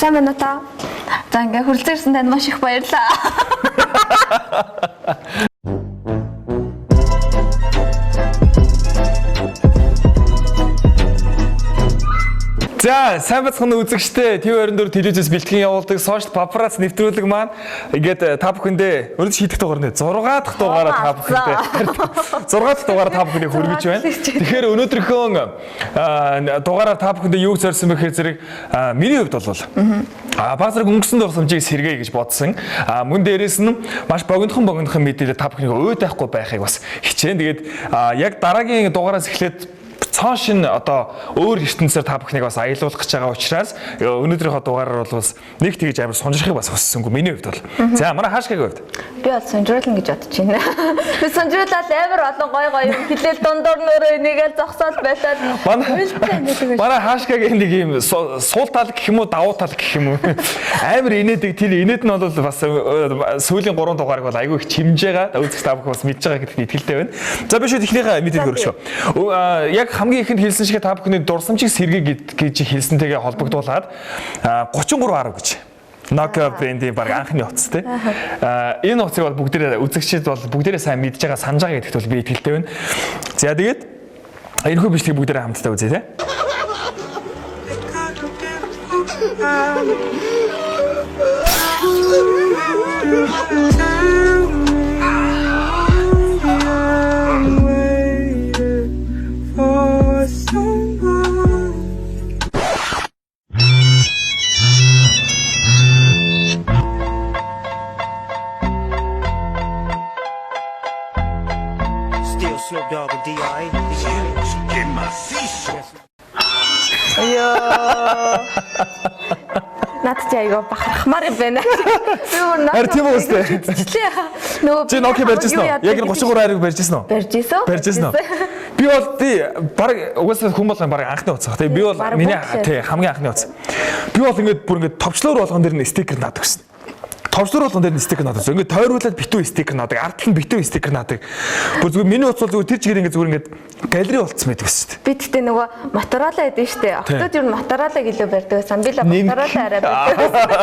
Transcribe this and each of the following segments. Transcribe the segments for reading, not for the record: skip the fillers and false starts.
Сайн байна уу та? За ингээ хүрэлцээрсэн танд маш их баярлалаа. За, сайн бацхан үзэгчтэй TV24 телевизээс бэлтгэн явуулдаг сошиал папарац нэвтрүүлэг маань ингээд та бүхэндээ өнөөдөр шийдэх дугаар нэ 6 дахь дугаараа та бүхэндээ 6 дахь дугаараа та бүхэндээ хүргэж байна. Тэгэхээр өнөөдрийнхөө дугаараар та бүхэндээ юуг зорьсон бэ гэхээр зэрэг миний хувьд бол баг зэрэг өнгөрсөн дурсамжийг сэргээе гэж бодсон. Мөн дээрээс нь маш богинохон мэдээлэл та бүхнийг өөд байхгүй байхыг бас хичээн. Тэгээд яг дараагийн дугаараас эхлээд цааш нь одоо өөр ертөнцөөр та бүхнийг бас аялуулах гэж байгаа учраас өнөөдрийнхөө дугаараар бол бас нэг тэгж амар сонирхохыг бас хүссэнгүй миний хувьд бол. За манай хаашгагийн хувьд. Би бол сонирхолно гэж бодож байна. Би сонирхолол амар олон гоё хэлэл дундуур нөрөө нэгээл зогсоол байлаад манай хаашгагийн нэг юм суул тал гэх юм уу давуу тал гэх юм уу амар инээдэг тэр инээд нь бол бас сүүлийн 3 дугаарыг бол айгүй их чимж байгаа. Үзэгч та бүхэн бас мэдж байгаа гэдэгт итгэлтэй байна. За би шүүд эхнийхээ мэдээлэл өргөш шүү. Яг хамгийн ихэнд хэлсэн шиг та бүхний дурсамжийг сэргээ гэж хэлсэнтэйгээ холбогдуулаад 33.10 гэж Nokia брендийн баг анхны утас тий. Энэ утсыг бол бүгдээрээ үзэгчид бол бүгдээрээ сайн мэдж байгаа санаж байгаа гэдэгт бол би итгэлтэй байна. За тэгээд энэхүү бичлэгийг бүгдээрээ хамтдаа үзье тий. Snoop Dogg and D.I. Get my fish. Наад чи аяга бахархмаар юм байна. Би өөр тийм үү сте. Нөгөө чи Nokia барьж ирсэн үү? Яг энэ 33 хайрыг барьж ирсэн үү? Барьж ирсэн үү? Би бол баг угаасаа хүн болгон баг анхны утас баг. Би бол миний хамгийн анхны утас. Би бол ингээд бүр ингээд товчлоор болгон дээр нь стикер наадаг гэсэн. Товчлоор болгон дээр нь стикер наадаг. Ингээд тойруулаад битүү стикер наадаг. Ард нь битүү стикер наадаг. Бүр зүгээр миний утас бол зүгээр тэр чигээр ингээд галерей болцсон байдаг шүү дээ. Би тэгтээ нөгөө Motorola гэдэг шүү дээ. Октод ер нь Motorola гэлөө барьдаг. Sambil Motorola арай барьдаг.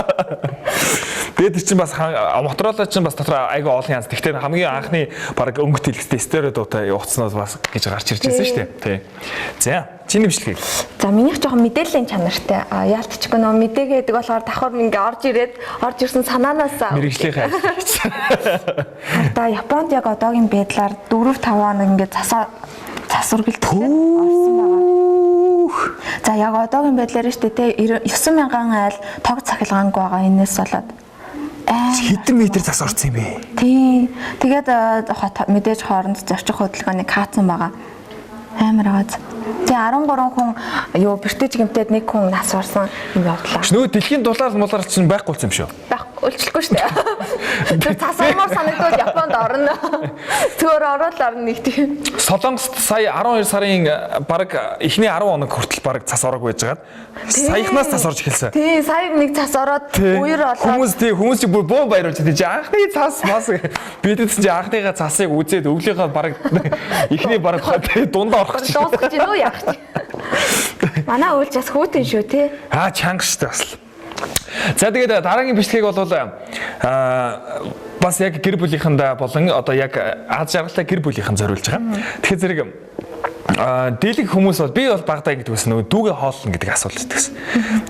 Тэгээд чинь бас Motorola чинь бас дотор айгүй олон янз. Тэгтээ хамгийн анхны баг өнгөт хэлхтэй стереодуутай утаснууд бас гэж гарч ирж байсан шүү дээ. Тий. За, чиний бичлэгийг. За, минийх жоохон мэдээллийн чанартай. Яалтчгүй нөгөө мэдээгээд болохоор давхар ингээ орж ирсэн санаанаас мэрэгжлийн одоо Японд яг одоогийн байдлаар 4-5 хоног ингээ засваргалт орсон байгаа. За яг одоогийн байдлаар шүү дээ 9,000 айл тог цахилгаангүй байгаа. Энэс болоод хэдэн метр зас орсон юм бэ? Тий. Тэгээд мэдээж хооронд зорчих хөдөлгөөнийг хаацсан байгаа. Амар ааз. Тэгээ 13 хүн бэртэж гэмтээд нэг хүн нас орсон юм явдлаа. Нөгөө дэлхийн дулаал мулаар чинь байхгүй болсон юм шүү. Үйлчлэхгүй шүү дээ. Тэр цас ормоор санагдвал Японд орно. Зүгээр ороод орно нэг тийм. Солонгост сая 12 сарын баг эхний 10 хоног хүртэл баг цас ороогүй байжгаад саяхнаас цас орж эхэлсэн. Тий, сая нэг цас ороод уур олоод хүмүүс бүр боо баярлж тий анхны цас мас бидэс чи анхныгаа цасыг үзээд өвлийнхөө баг эхний баг дундаа орох гэж дуусгаж юу яах чи. Манай үйлч бас хүүтэн шүү тий. Чанга штэ бас. За тэгээд дараагийн бичлэгийг бол бас яг гэр бүлийнхэндээ болон одоо яг аз жаргалтай гэр бүлийнхэн зориулж байгаа. Тэгэхээр зэрэг дийлэг хүмүүс бол би бол багтаа гэдэг үс нөгөө дүүгээ хоолно гэдэг асуулт гэсэн.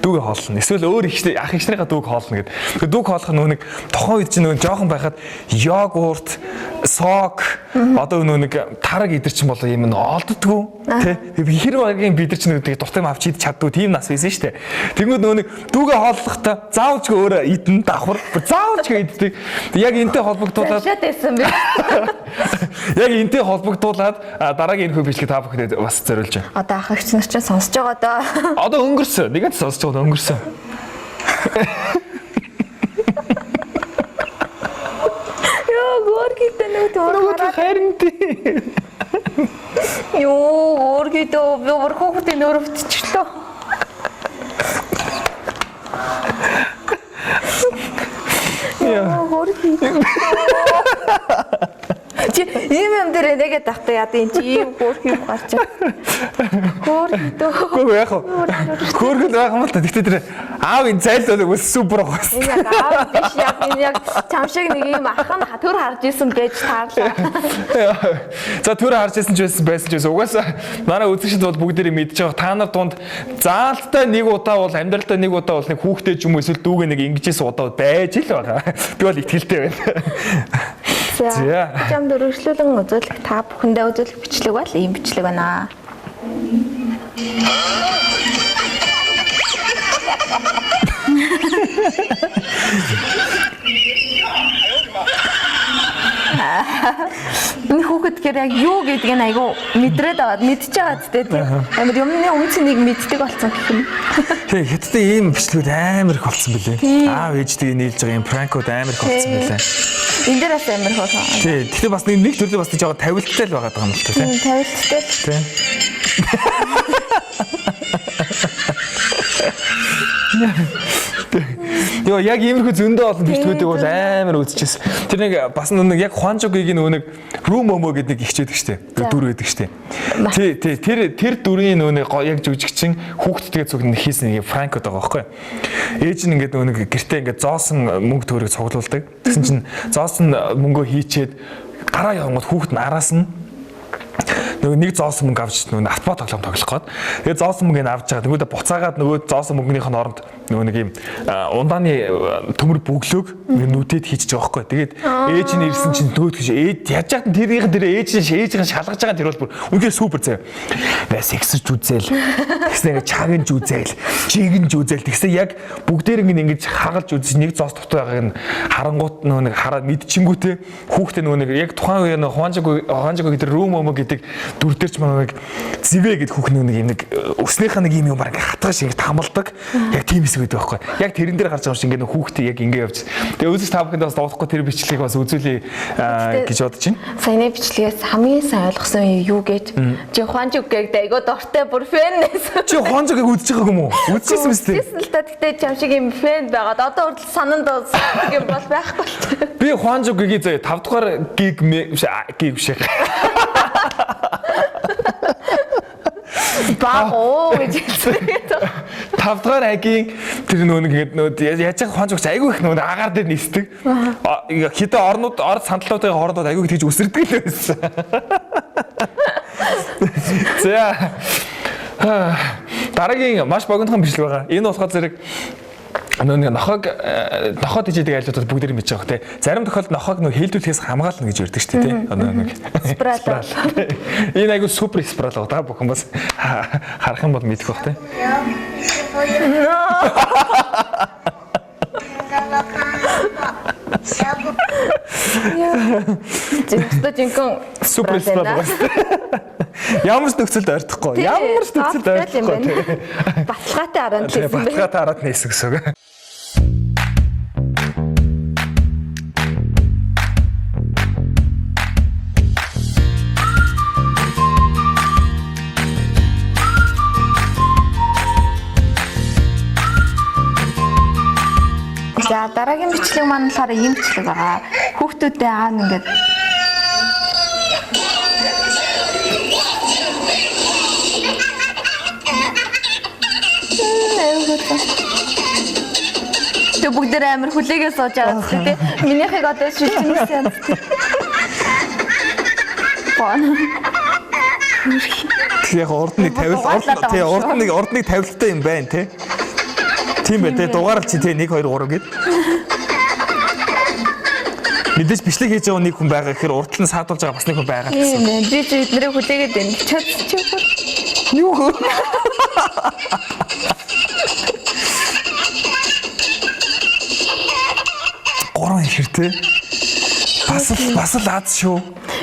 Дүүгээ хоолно. Эсвэл өөр ах эх нарынхаа дүүг хоолно гэдэг. Тэгээ дүүг хоолох нь нэг тохон үед чинь нөгөө жоохон байхад йогурт, сок, одоо нөгөө тараг идэрчин болоо юм нь олддгүү. Тэ хэр багийн бид нар чинь нөгөө дуртай авч идэж чаддгүй тийм нас байсан шүү дээ. Тэгмээд нөгөө дүүгээ хооллохдоо заавчгүй өөрөө идэн давхар заавчгүй иддэг. Яг энтэй холбогдуулаад яг энтэй холбогдуулаад дараагийн энэ хөө бичлэг та бүхэнд бас зориулж байна. Одоо ах эгч нар ч сонсож байгаа даа. Одоо өнгөрсөн. Нэгэд сонсож байгаа өнгөрсөн. Йоо, горгитэй нөгөө харин тий. Йоо, горгитэй өөр хүүхдийн нөрөвтчлөө. Йоо, горгитэй. Чи ийм юм дээр нэгэд тахтай яа тийм чи ийм хөөрх юм гарч. Хөөрх дөө. Гүү яг хөөргөл байх юм л та. Тэгтээ тэр аавын зайлт бол супер гоос. Энэ яг аав биш яг энэ яг чам шиг нэг ийм ахын төр харж исэн байж таарлаа. За төр харж исэн ч байсан ч угаасаа манай үзэгчд бол бүгдээрээ мэдж байгаа. Та нар дунд заалттай нэг удаа бол амьдралдаа нэг удаа бол нэг хүүхдээ ч юм уу эсвэл дүүгээ нэг ингэжсэн удаа байж л байгаа. Би бол итгэлтэй байна. За. Чам дөрвөлжлүүлэн үзүүлэх та бүхэндээ үзүүлэх бичлэг бол ийм бичлэг байна. Энэ хүүхэд гэр яг юу гэдгийг айгу мэдрээд аваад мэдчихэж байгаа зү тийм. Амар юмны үнцнийг мэддэг болсон гэх юм. Тэг хэдтэй ийм бичлэгүүд амар их болсон билээ. Аав ээжтэйг нийлж байгаа ийм пранкууд амар их болсон билээ. Энд дээр бас амар их болсон. Тий, тэгэхээр бас нэг төрлийн бас жоо тавилттай л байгаа юм л та тийм. Тавилттай. Тийм. Йоо яг иймэрхүү зөндөө олон бичлэгүүдийг бол амар үзчихсэн. Тэр нэг бас нэг яг Хванжугийн нэг Рум Момо гэдэг нэг ихчээдэг штэ. Дүр байдаг штэ. Тий тэр дүрийн нэг яг жүжигчин хүүхдтэйгээ зүгт хийсэн нэг Франкод байгаа байхгүй. Ээж нь ингээд нэг гэртээ ингээд зоосон мөнгө төгрөг цуглуулдаг. Тэгсэн чинь зоосон мөнгөө хийчээд гараа явангууд хүүхд нь араас нь нэг зоосон мөнгө авч нөгөө автомат тоглоом тоглох гээд тэгээ зоосон мөнгөний авч байгаа. Тэгвэл буцаагаад нөгөө зоосон мөнгөнийх нь оронд нөгөө нэг юм ундааны төмөр бүглөөг нүдэд хийчихэж байгаа байхгүй. Тэгээд ээж нь ирсэн чинь төөдгөж ээж яаж яах нь тэрийнх дээр ээжийн шалгаж байгаа тэр бол бүр үнээр супер заяа. Сексэж үзэл. Тэгснэ ингээ чагнж үзэл, чигнж үзэл. Тэгснэ яг бүгдээр ингэж хагалж үзэж нэг зоос дотор байгааг нь харангуут нөгөө нэг хараад мэдчихэнгүүтээ хүүхдээ нөгөө нэг яг тухайн үеийн Хванжаг гэдэг Рум Момо гэдэг дүр дээр ч манай нэг зэвэ гэдэг хүүхний нэг юм нэг өснийхээ нэг юм баг хатгаш ингэ хамалдаг. Яг тийм хэсэг байдаг байхгүй. Яг тэрэн дээр гарч байгаа шиг ингэ хүүхдээ яг ингэ явж. Тэгээ үзэж та бүхэнд бас дуудахгүй тэр бичлэгийг бас үзүүлээ гэж бодож байна. Саяны бичлэгээс хамгийн сайн ойлгосон юу гэж чи Хванжаг гэдэг айгуу дортой бүр фэнээс. Чи Хванжагийг үзэж байгааг юм уу? Үзчихсэн мэт. Үзсэн л та гэхдээ чам шиг юм фэн байгаад одоо хүртэл сананд юм бол байхгүй л. Би Хванжагийн 5 дугаар гиг биш. Бао гэж хэлсэн. 5 дугаар агийн тэр нөгөө яаж Хванжагч айгүй их нөгөө агаар дээр нисдэг. Хэдэн орд сандалуудын хоорондоо айгүй тэгж үсэрдэг л байсан. За. Дараагийн маш богинохон бичлэг байгаа. Энэ болохоор зэрэг нохоод ижидэг айлуудад бүгд мэдж байгаа те. Зарим тохиолдолд нохоог нэг хэлдүүлэхээс хамгаална гэж ярьдаг шүү дээ те. Спрал. Энэ айгу супер спрал байгаа та бүхэн бас харах юм бол мэдэх бах те. Жинхэнэ супер спрал байгаа. Ямар ч нөхцөлд ойртохгүй. Ямар ч нөхцөлд ойртохгүй. Баталгаатай хараад хэлсэн байх. Баталгаатай хараад нээсэн гэсэн. За дараагийн бичлэг маань болохоор ийм бичлэг байгаа. Хүүхдүүдээ аав ингээд Тэ бүгдээр амар хүлээгээ сууж байгаа зү тий. Минийхийг одоо шилжүүлсэн юм. Яг урдныг тавилттай юм байна тий. Тийм байх тий дугаарл чи тий 1 2 3 гэд. Мэдээж бичлэг хийж байгаа нэг хүн байгаа гэхээр урд нь саадуулж байгаа бас нэг хүн байгаа гэсэн. Тийм ээ. Би ч эднэрийг хүлээгээд байна. Чи юу хөө? Горон ихэртэй. Бас л аз шүү.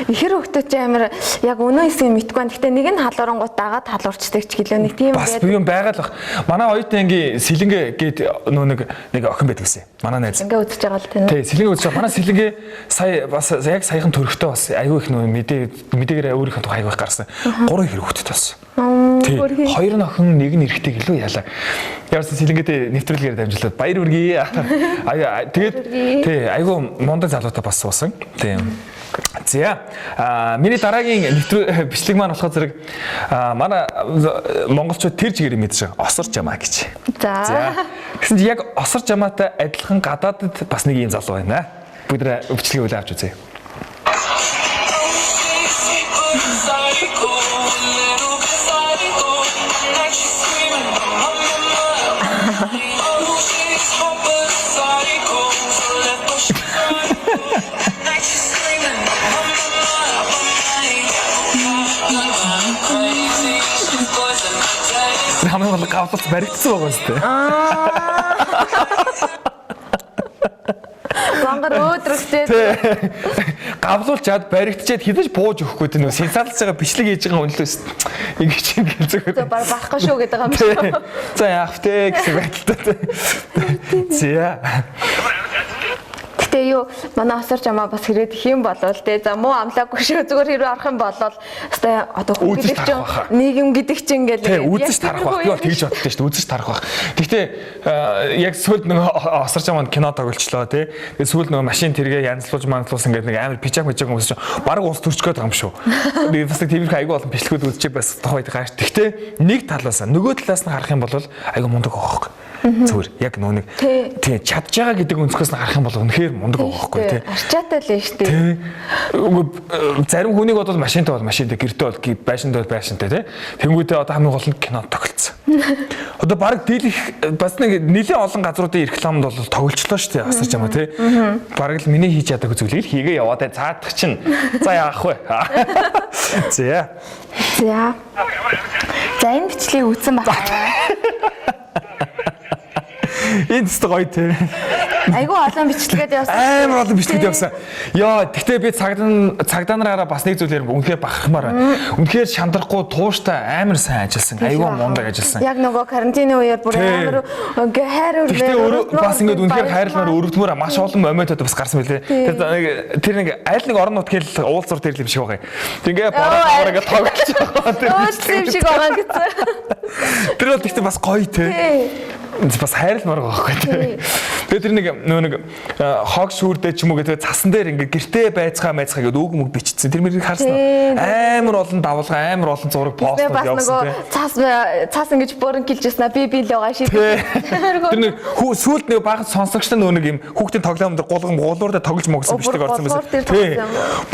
Ихэр хөлтөч амар яг өнөө хэсгийг мэдгүй байна. Гэтэ нэг нь халуурангууд дагаад халуурчдаг ч гэлөө нэг тийм бас би юм байгаа л бах. Манай оюутны ангийн Сэлэнгэ гээд нэг охин байдаг гэсэн. Манай найз. Ингээ үзэж байгаа л тийм. Тий, Сэлэнгэ үзэж байгаа. Манай Сэлэнгэ сая бас яг саяхан төрөхтэй бас айгүй их мэдээгээр өөрийнхөө тухай айгүй их гарсан. 3 ихэр хөлтөд бас. Тий. 2 охин, 1 нь эрэгтэй гэлөө яалаа. Яарсан Сэлэнгэтэй нэвтрүүлгээр дамжуулаад баяр хүргэе. Тэгээд тий, айгүй мундаг залуутай бас суусан. Тийм. За миний дараагийн бичлэг маань болохоор зэрэг манай монголчууд тэр чигээр мэдсэн осор жамаа гэж. За. Гэсэн чи яг осор жамаатай адилхан гадаадд бас нэг юм залуу байна. Бид нэ бичлэгийг үлээ авч үзье. Хамгийн гол гавлалт баригдсан байгаа юм шүү дээ. Бангар өөдрөгтэй. Гавлуулчаад баригдчихэд хідэж бууж өгөхгүй дээ нөө сенсаалж байгаа бичлэг хийж байгаа үнэлээс ингэж ингэ зөвхөн. За барахгүй шүү гэдэг юм шиг. За яах вэ гэсэн байдалтай. За. Гэтэ юу манай осор жамаа бас хэрэг их юм болов те. За муу амлаагүй шүү зүгээр хэрэг арах юм болол өстой одоо хүн гэдэг чинь нийгэм гэдэг чинь ингээл үзэж тарах байх. Би бол тэгж боддоо шүү дээ. Үзэж тарах байх. Гэхдээ яг сүүлд нэг осор жамаанд кино тоглолчлоо те. Тэгээд сүүлд нэг машин тэргээ янзлуулж манлуулсан гэдэг нэг амар пижак өмсөж баг уус төрчгөөд байгаа юм шүү. Би бас тиймэрхүү айгүй олон бичлэгүүд үзчихээ бас тухайд gaаш. Гэхдээ нэг талаас нөгөө талаас нь харах юм бол айгүй мундаг байгаа байхгүй. Зүгээр яг нөө нэг тий чадж байгаа гэдэг өнцгөөс нь харах юм бол үнэхээр мундаг байгаа байхгүй тий. Арчаатай л нь шүү дээ. Зарим хүнийг бодвол машинтай бол машинтай, гэртээ бол байшинтай бол байшинтай тий. Тэнгүүдээ одоо хамгийн гол нь кино тоглолцсон. Одоо баг дийлэх бас нэг нэлийн олон газруудын рекламад бол тоглолцлоо шүү дээ. Асарч юм аа тий. Баг л миний хийж чадаагүй зүйлийг хийгээ яваад цаадах чинь. За яах вэ? За. За. За энэ бичлэгийг үзсэн байна. Энэ тест гоё тий. Айгу олон бичлэгээд явсан. Амар олон бичлэгээд явсан. Яа, гэхдээ би цагдаа нараараа бас нэг зүйлээр үнэхээр бахархмаар байна. Үнэхээр шандрахгүй тууштай амар сайн ажилласан. Айгу мундаг ажилласан. Яг нөгөө карантины үеэр бүр амар ингээ хайр үргэлээ. Бас ингээд үнэхээр хайрлахаар өргөдмөр маш олон моментод бас гарсан байлээ. Тэр нэг аль нэг орон нутгийн уулзуур дээр л юм шиг байгаа юм. Ингээ бороо ингээ тоглож байгаа. Өөс юм шиг байгаа гэсэн. Тэр бол гэхдээ бас гоё тий. Бас хайрлмаар байгаа байхгүй тий. Тэгээд тэр нэг хог шүүрдээ ч юм уу гэдэг цасан дээр ингээ гэртээ байцгаа гэдэг үг мөг бичсэн. Тэр мэрийг харсан уу? Амар олон давлгаа, амар олон зураг постууд явуулсан тий. Цаас ингэж бүрэн гэлжсэн аа би л байгаа шийд. Тэр нэг сүүлд нэг баг сонсогчтой нэг юм хүүхдийн тоглоом дээр гулуурдаа тоглож могсон бичдэг орсон байсан. Тий.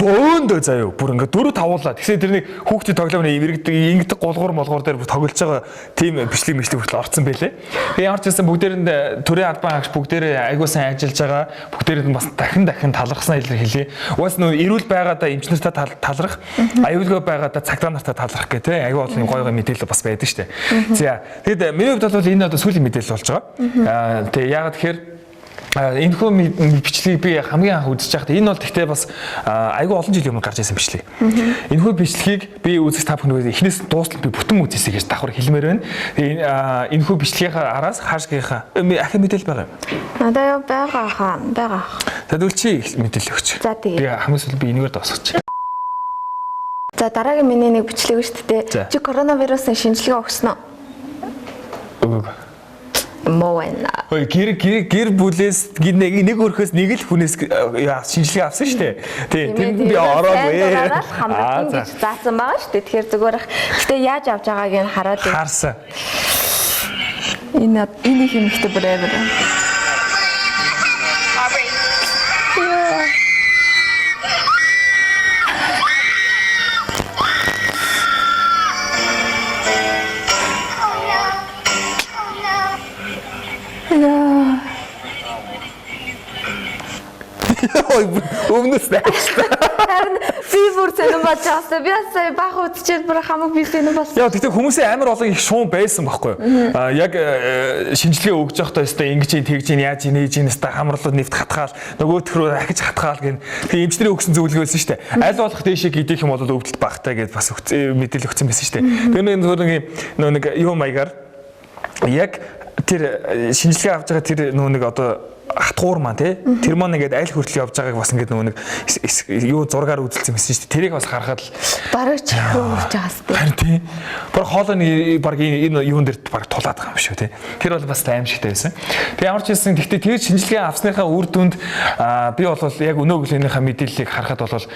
Бөөндөө заяа бүр ингээ 4 тавуулаа. Тэгсэн тэр нэг хүүхдийн тоглоомны ингэдэг гулгуур дээр тоглож байгаа тийм бичлэг хүртэл орсон байлээ. Тэгээ ямар ч байсан бүгдээрэнд төрийн албан хаагч бүгдээрээ айгуу сайн ажиллаж байгаа. Бүгдээрэнд бас дахин талархсан илэрхийлье. Уус нөө эрүүл байгаадаа эмчнэртэй таларх, аюулгүй байгаадаа цагдаа нартай таларх гэх тээ айгуу олон гоё мэдээлэл бас байдаг шүү дээ. За тэгэд миний хувьд бол энэ одоо сүүлийн мэдээлэл болж байгаа. Тэгээ яагаад тэгэхээр энэ хөө бичлэгийг би хамгийн анх үзэж байхдаа энэ бол тэгтээ бас айгүй олон жилийн өмнө гарч ирсэн бичлэг. Энэ хөө бичлэгийг би үзэж та бүхэн эхнээс дуустал би бүтэн үзээсэй гэж давхар хэлмээр байна. Энэ хөө бичлэгийнхаа араас хаашгийнхаа ахин мэдээлэл байгаа юм. Надад байгаа. Тэгвэл чи мэдээлэл өгч. За тэгээ. Би хамгийн сүүл би энэгээр дуусгач. За дараагийн миний нэг бичлэг шүү дээ. Чи коронавирусын шинжилгээ өгсөн үү? Моэна. Ой гэр бүлээс нэг өрхөөс нэг л хүнээс шинжилгээ авсан шүү дээ. Тийм би ороод вэ. Хамрын гэж заасан байгаа шүү дээ. Тэгэхээр зүгээр их. Гэтэ яаж авч байгааг нь хараад харсан. Энэ юм ихтэй бүр амар. Өмнөс найштай. Харин би бүр зэнэ болж байгаа. Би сая бах үзчихээд бүр хамаг би зэнэ болсон. Яа тэгтээ хүмүүсийн амар олон их шуун байсан байхгүй юу? Яг шинжилгээ өгж явахдаа өстой ингэж тэгж яаж нээж нэстэ хамрлууд нэвт хатгаал нөгөөх рүү ахиж хатгаал гэн. Тэгээ эмчнэрийн өгсөн зөвлөгөөсөн шүү дээ. Аль болох дэшээ гидэх юм бол өвдөлт багтай гэдээ бас мэдээлэл өгсөн байсан шүү дээ. Тэр нэг юу маягаар яг тэр шинжилгээ авч байгаа тэр нэг одоо хатуур маань тий тэр маань ингээд аль хүртэл явж байгааг бас ингээд нөгөө нэг юу зургаар үзэлцсэн байсан шүү дээ. Тэрийг бас харахад л бараг чихрүү урж байгаа сте. харин тий баг хоолойны баг энэ юун дээр баг тулаад байгаа юм шүү тий. Тэр бол бас аимшигтай байсан. Тэг ямар ч хэлсэн гэхдээ тэгээд шинжилгээ авсныхаа үр дүнд би бол яг өнөө өглөөнийхөө мэдээллийг харахад бол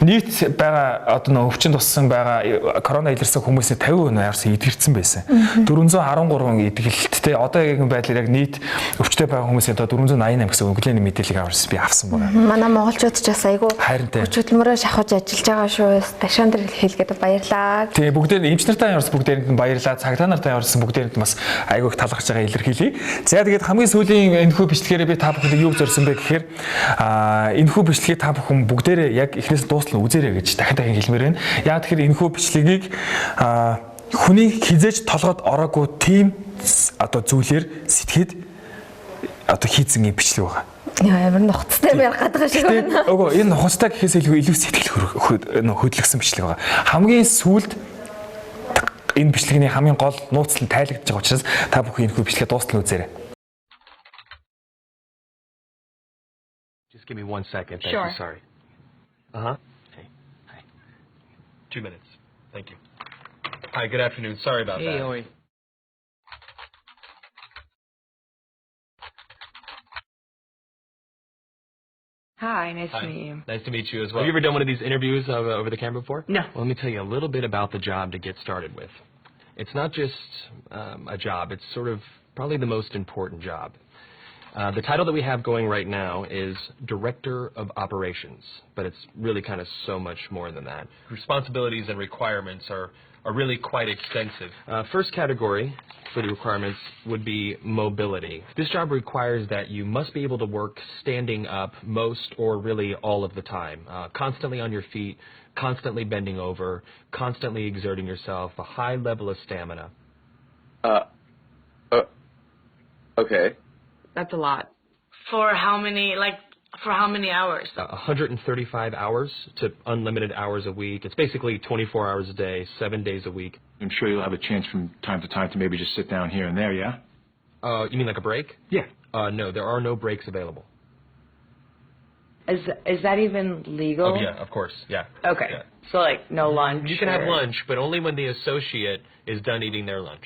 нийт байгаа одоо нөгөө өвчин туссан байгаа корона илэрсэн хүмүүсийн 50% яварсан эдгэрсэн байсан. 413 эдгэлэлттэй одоогийн байдлаар яг нийт өвчтэй байгаа хүмүүсийн одоо 488 гэсэн өглөөний мэдээллийг би авсан байна. Манай монголчууд ч бас айгүй Харинтай. хөдөлмөрөө шахаж ажиллаж байгаа шүү. Ташаандар хэлгээд баярлаа. Тэгээ бүгдээ эмч нартай яварсан бүгдээрэнд нь баярлалаа. Цагдаа нартай яварсан бүгдээрэнд нь бас айгүйх талархаж байгаа илэрхийлье. За тэгээд хамгийн сүүлийн энэхүү бичлэгээр би та бүхэнд юу зорьсон бэ гэхээр энэхүү бичлэгийг та бүхэн бүгдээрээ яг эхнээс дуустал үзээрэй гэж дахин хэлмээр байна. Яг тэгэхээр энэхүү бичлэгийг хүний хизээж толгойд ороогүй тийм одоо зүйлээр сэтгэхэд одоо хийцэн юм бичлэг байгаа. Ямар нухацтай байх гадаг шиг байна. Өгөө энэ нухацтай гэхээс илүү сэтгэл хөдлөсөн бичлэг байгаа. Хамгийн сүүлд энэ бичлэгний хамгийн гол нууцлан тайлагдж байгаа учраас та бүхэн энэхүү бичлэгээ дуустал үзээрэй. Just give me 1 second. Thank Sure. you. Sorry. Hey. Hi. 2 minutes. Thank you. Hi. Good afternoon. Sorry about that. Oi. Hi, nice Hi. to meet you. Nice to meet you as well. Have you ever done one of these interviews over the camera before? No. Well, let me tell you a little bit about the job to get started with. It's not just a job. It's sort of probably the most important job. The title that we have going right now is Director of Operations, but it's really kind of so much more than that. Responsibilities and requirements are really quite extensive. First category for the requirements would be mobility. This job requires that you must be able to work standing up most or really all of the time, constantly on your feet, constantly bending over, constantly exerting yourself, a high level of stamina. Okay. That's a lot. For how many hours? 135 hours to unlimited hours a week. It's basically 24 hours a day, 7 days a week. I'm sure you'll have a chance from time to time to maybe just sit down here and there, yeah? You mean like a break? Yeah. No, there are no breaks available. Is that even legal? Oh, yeah, of course, yeah. Okay. Yeah. So like no lunch. You can have or- lunch, but only when the associate is done eating their lunch.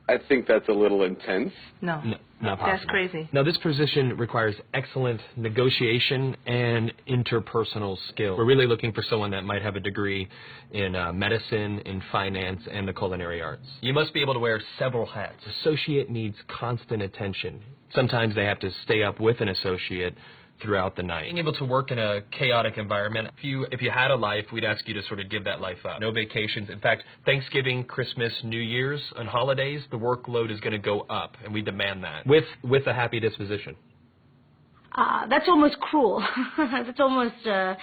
I think that's a little intense. No. No, not possible. That's crazy. Now, this position requires excellent negotiation and interpersonal skill. We're really looking for someone that might have a degree in medicine, in finance, and the culinary arts. You must be able to wear several hats. Associate needs constant attention. Sometimes they have to stay up with an associate throughout the night. Being able to work in a chaotic environment, if you had a life, we'd ask you to sort of give that life up. No vacations. In fact, Thanksgiving, Christmas, New Year's, and holidays, the workload is going to go up, and we demand that with a happy disposition. That's almost cruel. That's almost a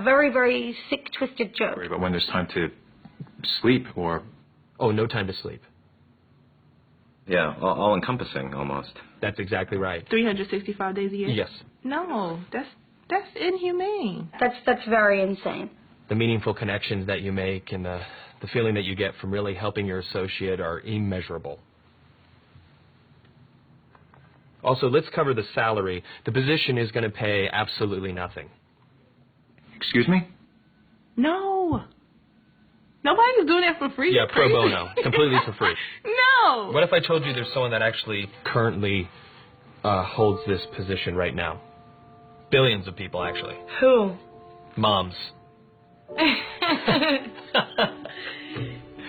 very, very sick, twisted joke. But when there's time to sleep or... Oh, no time to sleep. Yeah, all-encompassing almost. That's exactly right. 365 days a year? Yes. No, that's inhumane. That's very insane. The meaningful connections that you make and the feeling that you get from really helping your associate are immeasurable. Also, let's cover the salary. The position is going to pay absolutely nothing. Excuse me? No. Nobody's doing that for free. Yeah, pro bono. Completely for free. No. What if I told you there's someone that actually currently holds this position right now? Billions of people, actually. Who? Moms.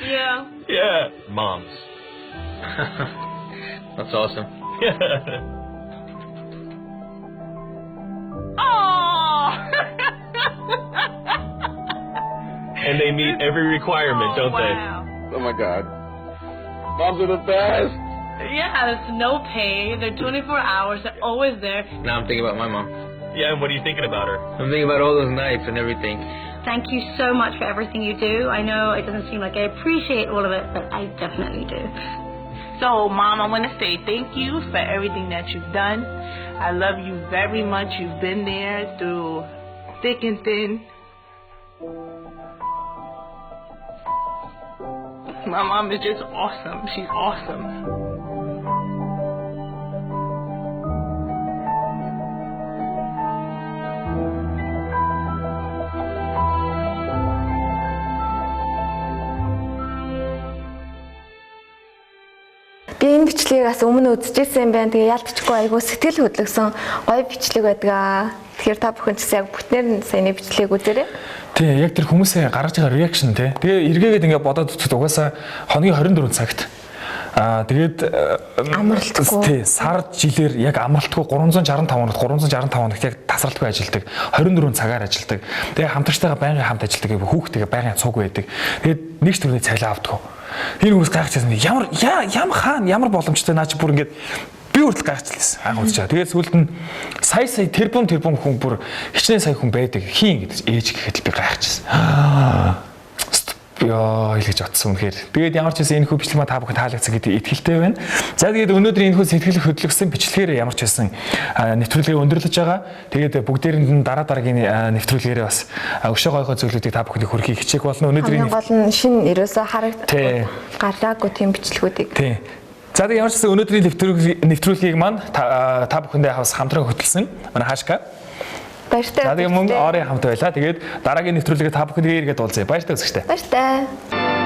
Yeah. Yeah. Moms. That's awesome. Oh. And they meet every requirement, don't wow. Oh my God. Moms are the best. Yeah, there's no pay. They're 24 hours. They're always there. Now I'm thinking about my mom. they? Yeah, and what are you thinking about her? I'm thinking about all those nights and everything. Thank you so much for everything you do. I know it doesn't seem like I appreciate all of it, but I definitely do. So, Mom, I want to say thank you for everything that you've done. I love you very much. You've been there through thick and thin. My mom is just awesome. She's awesome. энэ бичлэгийг бас өмнө үзчихсэн юм байна. Тэгээ ялцчихгүй айгу сэтгэл хөдлөсөн гоё бичлэг байдаг. Тэгэхээр та бүхэн ч гэсэн яг бүтнээр нь саяны бичлэгийг үзээрэй. Тий, яг тэр хүмүүсээ гаргаж байгаа реакшн тий. Тэгээ эргээгээд ингээ бодоод үзэхэд угаасаа хоногийн 24 цагт тэгээд амралтгүй. Тий, сар жилээр яг амралтгүй 365 хоногт яг тасралтгүй ажилдаг. 24 цагаар ажилдаг. Тэгээ хамтрагчтайгаа байнгын хамт ажилдаг. Хүүхдтэйгээ байнгын цуг байдаг. Тэгээд нэг ч төрний цалин авдаггүй. Энэ хүмүүс гайхчихсан. Ямар боломжтой наа чи бүр ингээд би хүртэл гайхчихлаа. Анх үзчихээ. Тэгээд сүүлд нь сая тэрбум хүн бүр хичнээн сая хүн байдаг. Хийн гэдэг ээж гэхэд би гайхчихсан. Яа илгэж утсан үнэхээр. Тэгээд ямар ч байсан энэ хүү бичлэг маа та бүхэн таалагдсан гэдэг итгэлтэй байна. За тэгээд өнөөдөр энэ хүү сэтгэл хөдлөсөн бичлэгээр ямар ч байсан нэвтрүүлгээ өндөрлөж байгаа. Тэгээд бүгдээрэнд нь дараагийн нэвтрүүлгээрээ бас өшөө гойхоо зүйлүүдийг та бүхэнд хүргэхийг хичээх болно. Өнөөдрийн гол нь шинэ ерөөсөө харагддаг гараагүй тийм бичлэгүүдийг. Тий. За тэгээд ямар ч байсан өнөөдрийн нэвтрүүлгийг маань та бүхэндээ хавс хамтран хөтөлсөн. Манай хаашка баяртай. За тэгээд мөн орын хамт байлаа. Тэгээд дараагийн нэвтрүүлгээ та бүхэндээ иргэд уулзъя. Баяртай үзэгчтэй. Баяртай.